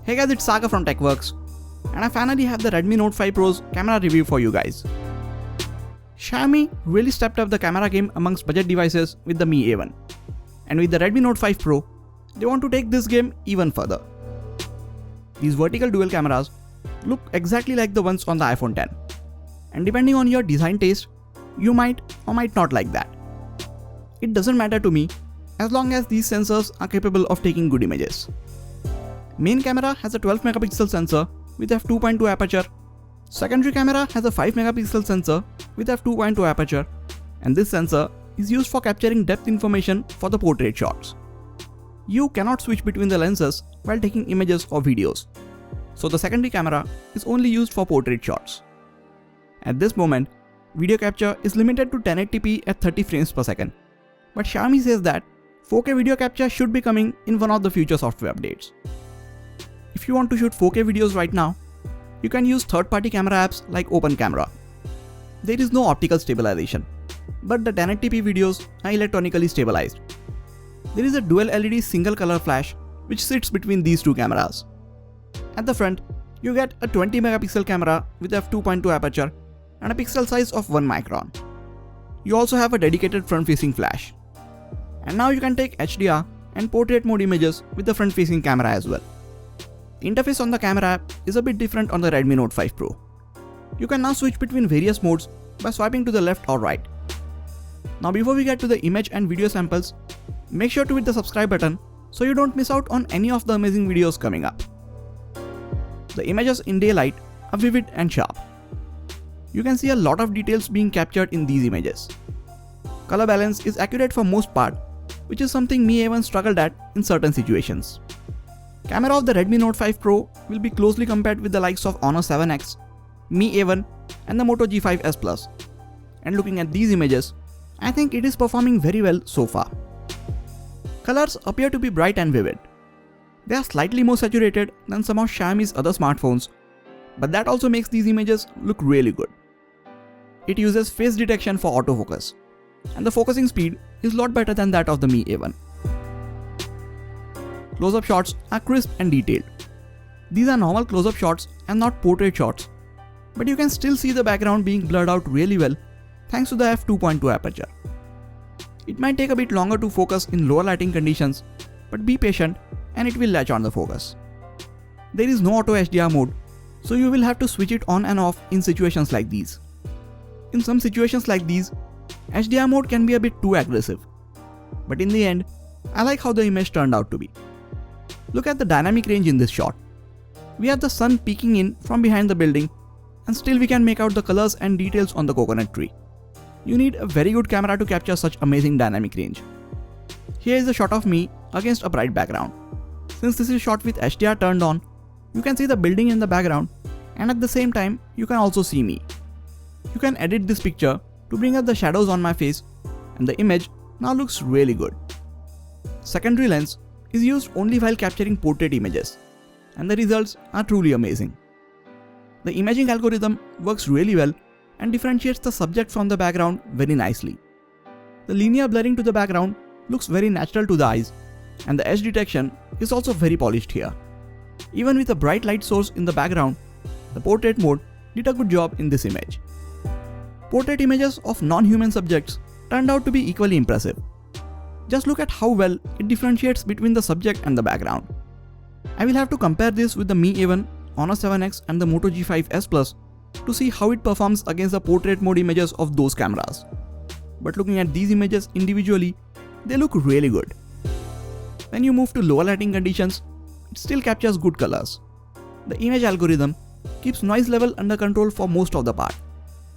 Hey guys, it's Saga from TechWorks, and I finally have the Redmi Note 5 Pro's camera review for you guys. Xiaomi really stepped up the camera game amongst budget devices with the Mi A1, and with the Redmi Note 5 Pro, they want to take this game even further. These vertical dual cameras look exactly like the ones on the iPhone X, and depending on your design taste, you might or might not like that. It doesn't matter to me as long as these sensors are capable of taking good images. Main camera has a 12 megapixel sensor with f2.2 aperture. Secondary camera has a 5 megapixel sensor with f2.2 aperture, and this sensor is used for capturing depth information for the portrait shots. You cannot switch between the lenses while taking images or videos, so the secondary camera is only used for portrait shots. At this moment, video capture is limited to 1080p at 30 frames per second, but Xiaomi says that 4K video capture should be coming in one of the future software updates. If you want to shoot 4K videos right now, you can use third-party camera apps like Open Camera. There is no optical stabilization, but the 1080p videos are electronically stabilized. There is a dual LED single color flash which sits between these two cameras. At the front, you get a 20 megapixel camera with f2.2 aperture and a pixel size of 1 micron. You also have a dedicated front-facing flash. And now you can take HDR and portrait mode images with the front-facing camera as well. The interface on the camera app is a bit different on the Redmi Note 5 Pro. You can now switch between various modes by swiping to the left or right. Now before we get to the image and video samples, make sure to hit the subscribe button so you don't miss out on any of the amazing videos coming up. The images in daylight are vivid and sharp. You can see a lot of details being captured in these images. Color balance is accurate for most part, which is something Mi A1 struggled at in certain situations. Camera of the Redmi Note 5 Pro will be closely compared with the likes of Honor 7X, Mi A1 and the Moto G5s Plus. And looking at these images, I think it is performing very well so far. Colors appear to be bright and vivid. They are slightly more saturated than some of Xiaomi's other smartphones, but that also makes these images look really good. It uses face detection for autofocus, and the focusing speed is a lot better than that of the Mi A1. Close-up shots are crisp and detailed. These are normal close-up shots and not portrait shots, but you can still see the background being blurred out really well thanks to the f2.2 aperture. It might take a bit longer to focus in lower lighting conditions, but be patient and it will latch on the focus. There is no Auto Hdr Mode, so you will have to switch it on and off in situations like these. In some situations like these, HDR mode can be a bit too aggressive, but in the end, I like how the image turned out to be. Look at the dynamic range in this shot. We have the sun peeking in from behind the building, and still we can make out the colors and details on the coconut tree. You need a very good camera to capture such amazing dynamic range. Here is a shot of me against a bright background. Since this is shot with HDR turned on, you can see the building in the background, and at the same time you can also see me. You can edit this picture to bring up the shadows on my face, and the image now looks really good. Secondary lens is used only while capturing portrait images, and the results are truly amazing. The imaging algorithm works really well and differentiates the subject from the background very nicely. The linear blurring to the background looks very natural to the eyes, and the edge detection is also very polished here. Even with a bright light source in the background, the portrait mode did a good job in this image. Portrait images of non-human subjects turned out to be equally impressive. Just look at how well it differentiates between the subject and the background. I will have to compare this with the Mi A1, Honor 7X and the Moto G5s Plus to see how it performs against the portrait mode images of those cameras. But looking at these images individually, they look really good. When you move to lower lighting conditions, it still captures good colors. The image algorithm keeps noise level under control for most of the part,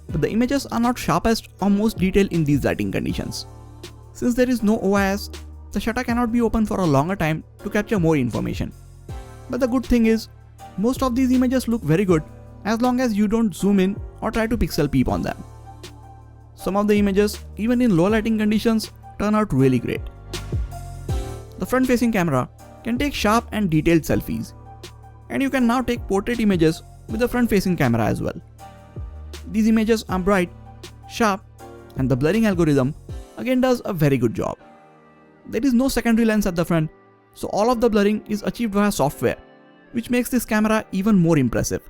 but the images are not sharpest or most detailed in these lighting conditions. Since there is no OIS, the shutter cannot be open for a longer time to capture more information. But the good thing is, most of these images look very good as long as you don't zoom in or try to pixel peep on them. Some of the images, even in low lighting conditions, turn out really great. The front-facing camera can take sharp and detailed selfies, and you can now take portrait images with the front-facing camera as well. These images are bright, sharp, and the blurring algorithm again does a very good job. There is no secondary lens at the front, so all of the blurring is achieved via software, which makes this camera even more impressive.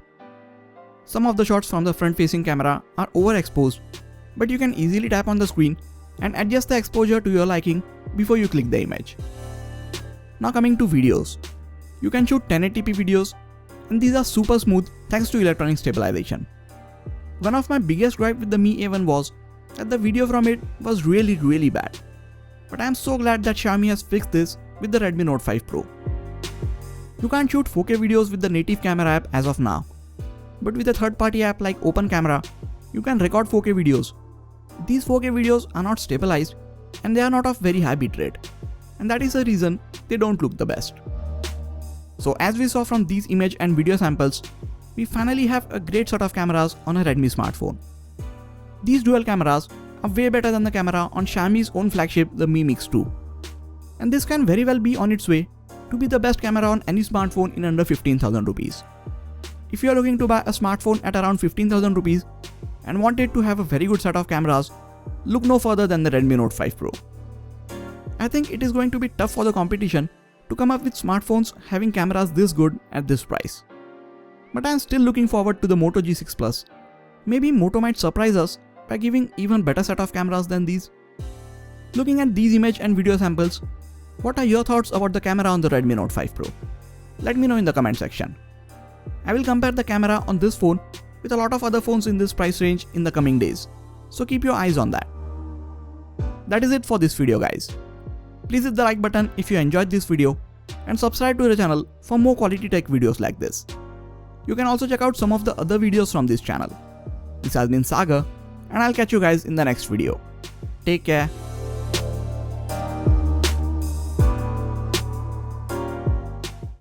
Some of the shots from the front-facing camera are overexposed, but you can easily tap on the screen and adjust the exposure to your liking before you click the image. Now coming to videos. You can shoot 1080p videos, and these are super smooth thanks to electronic stabilization. One of my biggest gripe with the Mi A1 was that the video from it was really bad. But I am so glad that Xiaomi has fixed this with the Redmi Note 5 Pro. You can't shoot 4K videos with the native camera app as of now. But with a third-party app like Open Camera, you can record 4K videos. These 4K videos are not stabilized and they are not of very high bitrate. And that is the reason they don't look the best. So as we saw from these image and video samples, we finally have a great set of cameras on a Redmi smartphone. These dual cameras are way better than the camera on Xiaomi's own flagship, the Mi Mix 2. And this can very well be on its way to be the best camera on any smartphone in under 15,000 rupees. If you are looking to buy a smartphone at around 15,000 rupees and want it to have a very good set of cameras, look no further than the Redmi Note 5 Pro. I think it is going to be tough for the competition to come up with smartphones having cameras this good at this price. But I am still looking forward to the Moto G6 Plus. Maybe Moto might surprise us by giving even better set of cameras than these. Looking at these image and video samples, what are your thoughts about the camera on the Redmi Note 5 Pro? Let me know in the comment section. I will compare the camera on this phone with a lot of other phones in this price range in the coming days, so keep your eyes on that. That is it for this video guys. Please hit the like button if you enjoyed this video and subscribe to the channel for more quality tech videos like this. You can also check out some of the other videos from this channel. This has been Sagar and I'll catch you guys in the next video. Take care.